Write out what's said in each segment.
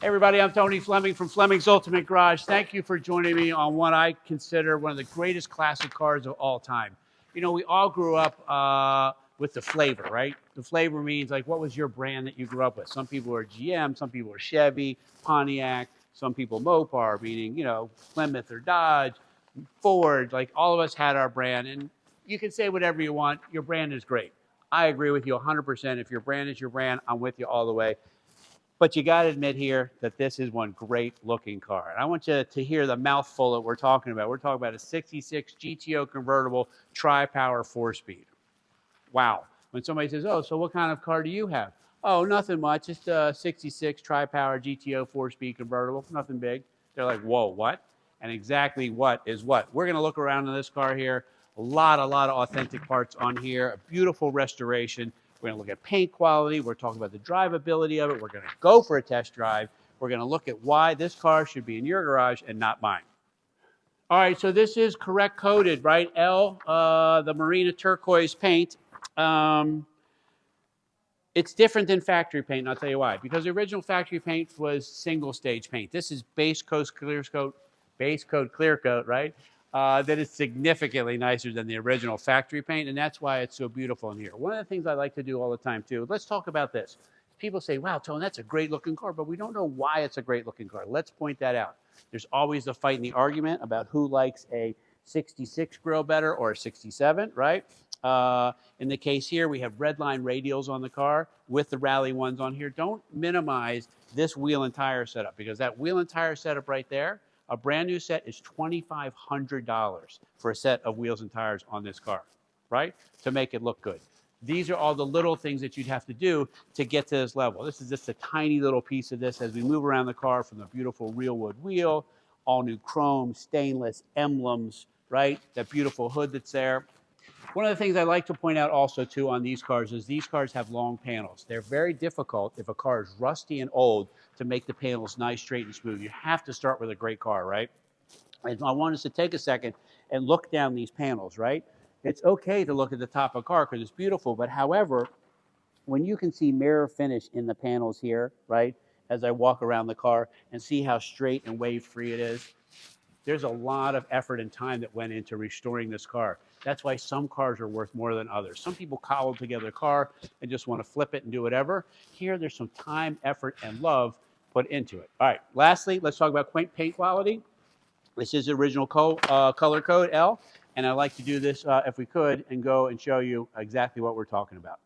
Hey everybody, I'm Tony Fleming from Fleming's Ultimate Garage. Thank you for joining me on what I consider one of the greatest classic cars of all time. You know, we all grew up with the flavor, right? The flavor means like, what was your brand that you grew up with? Some people are GM, some people are Chevy, Pontiac, some people Mopar, meaning, you know, Plymouth or Dodge, Ford. Like all of us had our brand, and you can say whatever you want. Your brand is great. I agree with you 100%. If your brand is your brand, I'm with you all the way. But you got to admit here that this is one great looking car. And I want you to hear the mouthful that we're talking about. We're talking about a 66 GTO convertible tri-power 4-speed. Wow. When somebody says, oh, so what kind of car do you have? Oh, nothing much. Just a 66 tri-power GTO 4-speed convertible. Nothing big. They're like, whoa, what? And exactly what is what? We're going to look around in this car here. A lot of authentic parts on here. A beautiful restoration. We're going to look at paint quality. We're talking about the drivability of it. We're going to go for a test drive. We're going to look at why this car should be in your garage and not mine. All right, so this is correct coded, right? L, the Marina turquoise paint. It's different than factory paint, and I'll tell you why. Because the original factory paint was single stage paint. This is base coat clear coat, right? That is significantly nicer than the original factory paint, and that's why it's so beautiful in here. One of the things I like to do all the time too, let's talk about this. People say, wow, Tone, that's a great looking car, but we don't know why it's a great looking car. Let's point that out. There's always the fight and the argument about who likes a 66 grille better or a 67, right? In the case here, we have red line radials on the car with the rally ones on here. Don't minimize this wheel and tire setup, because that wheel and tire setup right there, a brand new set is $2,500 for a set of wheels and tires on this car, right? To make it look good. These are all the little things that you'd have to do to get to this level. This is just a tiny little piece of this as we move around the car, from the beautiful real wood wheel, all new chrome, stainless emblems, right? That beautiful hood that's there. One of the things I like to point out also too on these cars is these cars have long panels. They're very difficult, if a car is rusty and old, to make the panels nice, straight, and smooth. You have to start with a great car, right? And I want us to take a second and look down these panels, right? It's okay to look at the top of a car because it's beautiful, but however, when you can see mirror finish in the panels here, right, as I walk around the car and see how straight and wave-free it is, there's a lot of effort and time that went into restoring this car. That's why some cars are worth more than others. Some people cobble together a car and just want to flip it and do whatever. Here, there's some time, effort, and love put into it. All right, lastly, let's talk about paint quality. This is the original color code, L, and I'd like to do this, if we could, and go and show you exactly what we're talking about.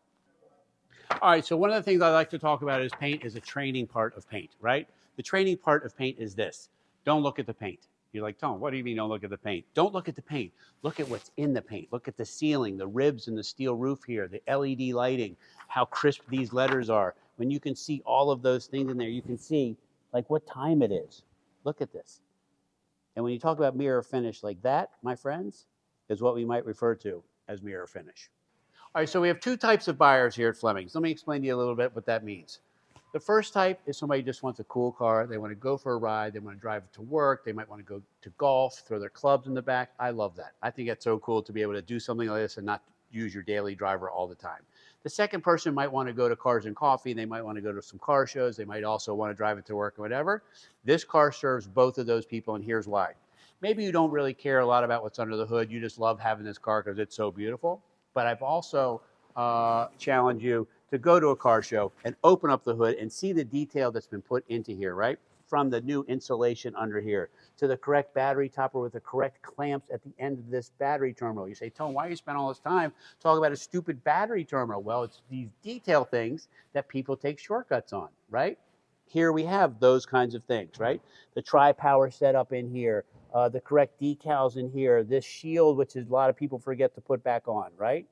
All right, so one of the things I like to talk about is paint is a training part of paint, right? The training part of paint is this. Don't look at the paint. You're like, Tom, what do you mean don't look at the paint? Don't look at the paint. Look at what's in the paint. Look at the ceiling, the ribs and the steel roof here, the LED lighting, how crisp these letters are. When you can see all of those things in there, you can see like what time it is. Look at this. And when you talk about mirror finish like that, my friends, is what we might refer to as mirror finish. All right, so we have two types of buyers here at Fleming's. Let me explain to you a little bit what that means. The first type is somebody who just wants a cool car. They want to go for a ride. They want to drive it to work. They might want to go to golf, throw their clubs in the back. I love that. I think that's so cool to be able to do something like this and not use your daily driver all the time. The second person might want to go to Cars and Coffee. They might want to go to some car shows. They might also want to drive it to work or whatever. This car serves both of those people, and here's why. Maybe you don't really care a lot about what's under the hood. You just love having this car because it's so beautiful. But I've also challenged you to go to a car show and open up the hood and see the detail that's been put into here, right? From the new insulation under here to the correct battery topper with the correct clamps at the end of this battery terminal. You say, Tone, why you spend all this time talking about a stupid battery terminal? Well, it's these detail things that people take shortcuts on, right? Here we have those kinds of things, right? The tri-power setup in here, the correct decals in here, this shield, which is a lot of people forget to put back on, right?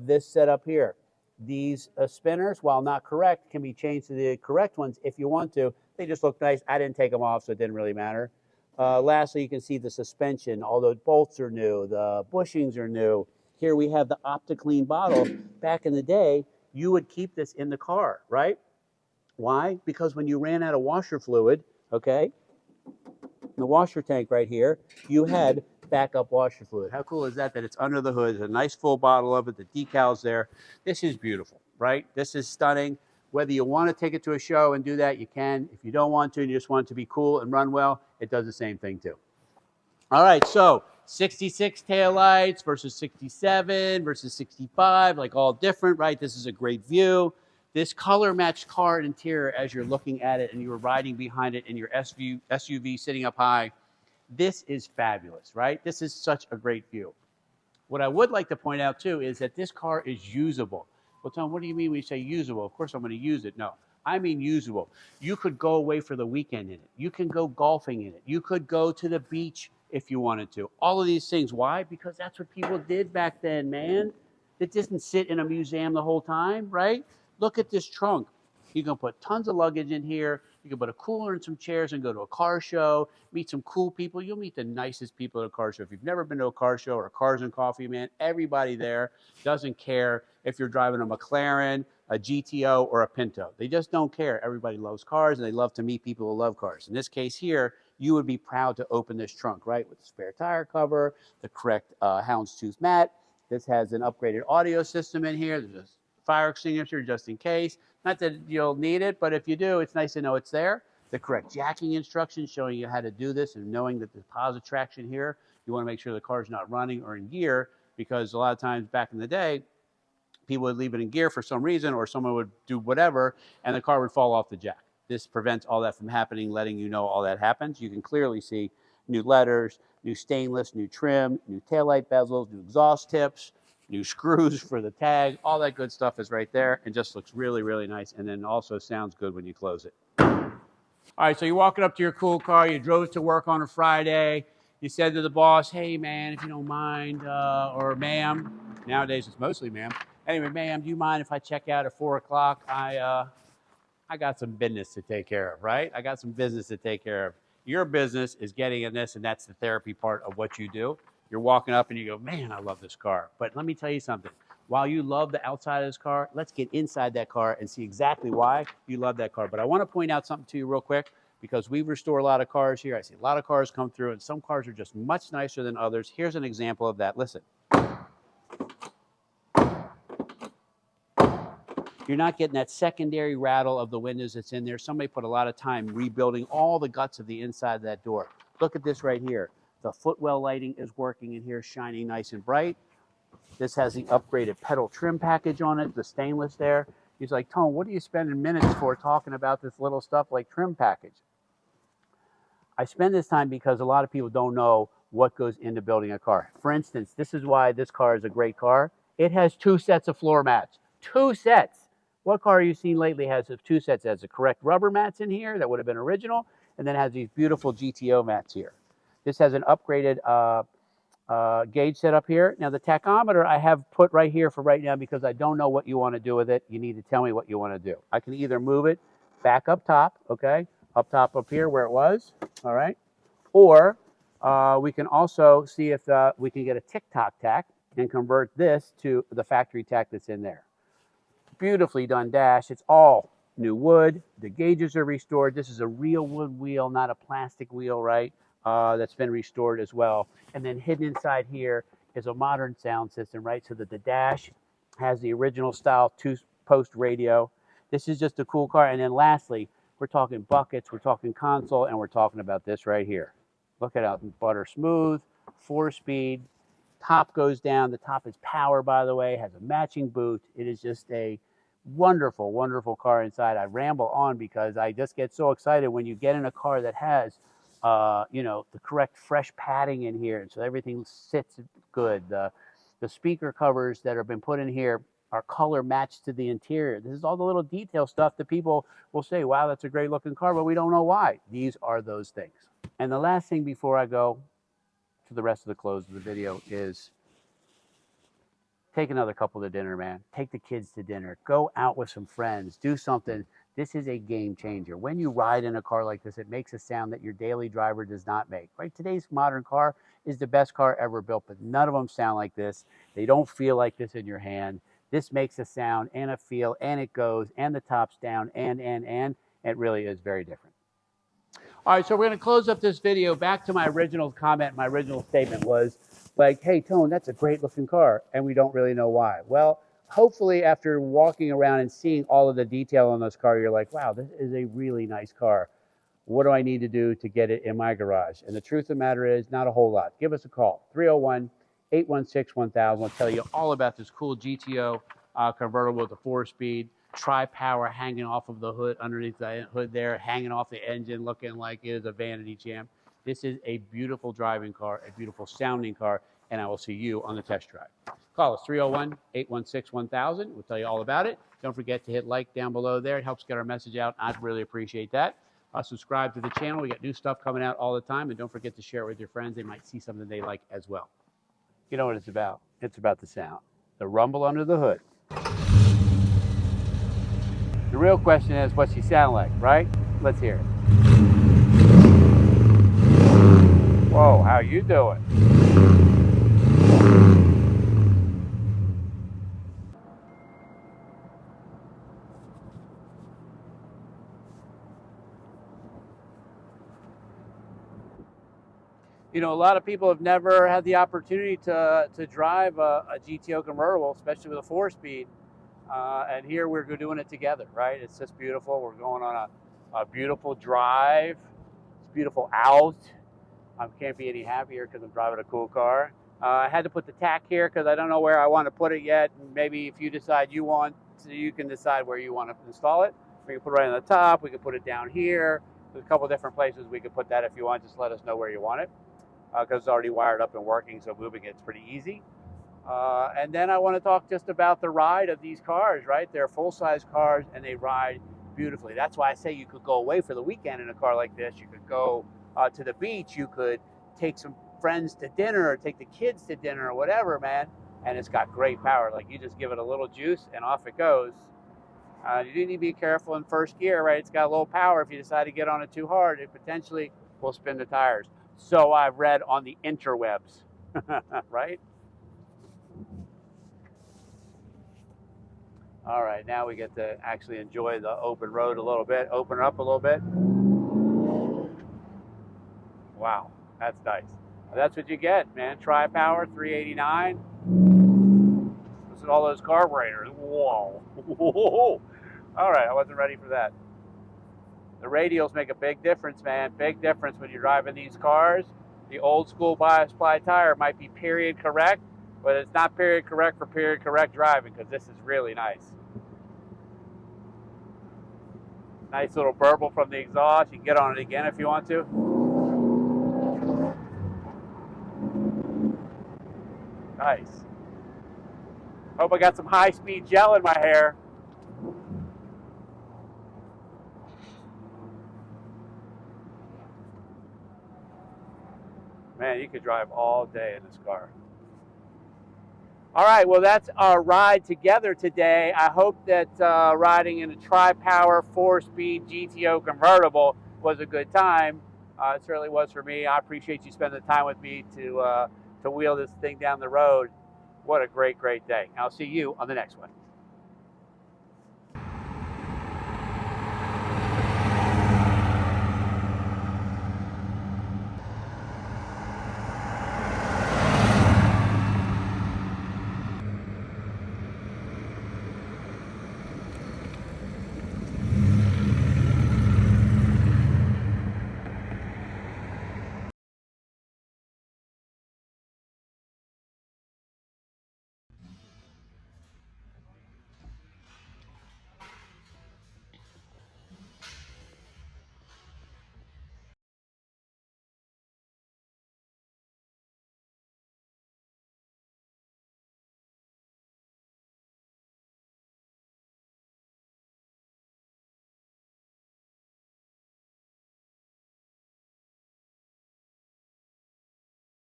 This setup here. These spinners, while not correct, can be changed to the correct ones if you want to. They just look nice. I didn't take them off, so it didn't really matter. Lastly, you can see the suspension. All those bolts are new. The bushings are new. Here we have the OptiClean bottle. Back in the day, you would keep this in the car, right? Why? Because when you ran out of washer fluid, okay, the washer tank right here, you had backup washer fluid. How cool is that, that it's under the hood? There's a nice full bottle of it, the decals there. This is beautiful, right? This is stunning. Whether you want to take it to a show and do that, you can. If you don't want to and you just want it to be cool and run well, it does the same thing too. All right, so 66 taillights versus 67 versus 65, like all different, right? This is a great view. This color matched car interior as you're looking at it and you're riding behind it in your SUV sitting up high, this is fabulous, right? This is such a great view. What I would like to point out too is that this car is usable. Well, Tom, what do you mean when you say usable? Of course I'm going to use it. No, I mean usable. You could go away for the weekend in it. You can go golfing in it. You could go to the beach if you wanted to. All of these things. Why? Because that's what people did back then, man. It didn't sit in a museum the whole time, right? Look at this trunk. You can put tons of luggage in here. You can put a cooler and some chairs and go to a car show, meet some cool people. You'll meet the nicest people at a car show. If you've never been to a car show or a Cars and Coffee, man, everybody there doesn't care if you're driving a McLaren, a GTO, or a Pinto. They just don't care. Everybody loves cars, and they love to meet people who love cars. In this case here, you would be proud to open this trunk, right, with the spare tire cover, the correct houndstooth mat. This has an upgraded audio system in here. There's a fire extinguisher just in case. Not that you'll need it, but if you do, it's nice to know it's there. The correct jacking instructions showing you how to do this and knowing that there's positive traction here. You want to make sure the car's not running or in gear, because a lot of times back in the day, people would leave it in gear for some reason, or someone would do whatever and the car would fall off the jack. This prevents all that from happening, letting you know all that happens. You can clearly see new letters, new stainless, new trim, new taillight bezels, new exhaust tips, new screws for the tag. All that good stuff is right there and just looks really, really nice, and then also sounds good when you close it. All right, so you're walking up to your cool car. You drove to work on a Friday. You said to the boss, hey, man, if you don't mind, or ma'am. Nowadays, it's mostly ma'am. Anyway, ma'am, do you mind if I check out at 4 o'clock? I got some business to take care of, right? I got some business to take care of. Your business is getting in this, and that's the therapy part of what you do. You're walking up and you go, man, I love this car. But let me tell you something. While you love the outside of this car, let's get inside that car and see exactly why you love that car. But I want to point out something to you real quick, because we restore a lot of cars here. I see a lot of cars come through, and some cars are just much nicer than others. Here's an example of that. Listen. You're not getting that secondary rattle of the windows that's in there. Somebody put a lot of time rebuilding all the guts of the inside of that door. Look at this right here. The footwell lighting is working in here, shining nice and bright. This has the upgraded pedal trim package on it, the stainless there. He's like, Tone, what are you spending minutes for talking about this little stuff like trim package? I spend this time because a lot of people don't know what goes into building a car. For instance, this is why this car is a great car. It has 2 sets of floor mats. 2 sets. What car you've seen lately has 2 sets? It has the correct rubber mats in here that would have been original, and then has these beautiful GTO mats here. This has an upgraded gauge set up here. Now the tachometer I have put right here for right now because I don't know what you want to do with it. You need to tell me what you want to do. I can either move it back up top, okay, up top up here where it was, all right, or we can also see if we can get a tick-tock tack and convert this to the factory tack that's in there. Beautifully done dash. It's all new wood. The gauges are restored. This is a real wood wheel, not a plastic wheel, right? That's been restored as well. And then hidden inside here is a modern sound system, right? So that the dash has the original style 2-post radio. This is just a cool car. And then lastly, we're talking buckets, we're talking console, and we're talking about this right here. Look at how butter smooth, 4-speed. Top goes down. The top is power, by the way, has a matching boot. It is just a wonderful, wonderful car inside. I ramble on because I just get so excited when you get in a car that has you know, the correct fresh padding in here, and so everything sits good. The speaker covers that have been put in here are color matched to the interior. This is all the little detail stuff that people will say, wow, that's a great looking car, but we don't know why. These are those things. And the last thing before I go to the rest of the close of the video is take another couple to dinner, man. Take the kids to dinner. Go out with some friends. Do something. This is a game changer. When you ride in a car like this, it makes a sound that your daily driver does not make, right? Today's modern car is the best car ever built, but none of them sound like this. They don't feel like this in your hand. This makes a sound and a feel, and it goes, and the top's down, and it really is very different. All right, so we're going to close up this video. Back to my original comment, my original statement was like, hey, Tone, that's a great looking car, and we don't really know why. Well, hopefully after walking around and seeing all of the detail on this car, you're like, wow, this is a really nice car. What do I need to do to get it in my garage? And the truth of the matter is, not a whole lot. Give us a call, 301-816-1000. We'll tell you all about this cool GTO convertible with a 4-speed, tri-power hanging off of the hood, underneath the hood there, hanging off the engine, looking like it is a vanity champ. This is a beautiful driving car, a beautiful sounding car, and I will see you on the test drive. Call us, 301-816-1000. We'll tell you all about it. Don't forget to hit like down below there. It helps get our message out. I'd really appreciate that. Subscribe to the channel. We got new stuff coming out all the time, and don't forget to share it with your friends. They might see something they like as well. You know what it's about? It's about the sound, the rumble under the hood. The real question is, what's she sound like, right? Let's hear it. Whoa, how you doing? You know, a lot of people have never had the opportunity to drive a GTO convertible, especially with a 4-speed. And here we're doing it together, right? It's just beautiful. We're going on a beautiful drive. It's beautiful out. I can't be any happier because I'm driving a cool car. I had to put the tack here because I don't know where I want to put it yet. Maybe if you decide you want to, you can decide where you want to install it. We can put it right on the top. We can put it down here. There's a couple different places we can put that if you want. Just let us know where you want it because it's already wired up and working, so moving it's pretty easy. And then I want to talk just about the ride of these cars, right? They're full-size cars and they ride beautifully. That's why I say you could go away for the weekend in a car like this. You could go to the beach. You could take some friends to dinner or take the kids to dinner or whatever, man. And it's got great power. Like, you just give it a little juice and off it goes. You do need to be careful in first gear, right? It's got a little power. If you decide to get on it too hard, it potentially will spin the tires. So I've read on the interwebs, right? All right, now we get to actually enjoy the open road a little bit, open it up a little bit. Wow, that's nice. That's what you get, man. Tri-power, 389. Listen to all those carburetors. Whoa. Whoa. All right, I wasn't ready for that. The radials make a big difference, man. Big difference when you're driving these cars. The old school bias ply tire might be period correct, but it's not period correct for period correct driving because this is really nice. Nice little burble from the exhaust. You can get on it again if you want to. Nice. Hope I got some high-speed gel in my hair. Man, you could drive all day in this car. All right, well, that's our ride together today. I hope that riding in a tri-power 4-speed GTO convertible was a good time. It certainly was for me. I appreciate you spending the time with me to wheel this thing down the road. What a great, great day. I'll see you on the next one.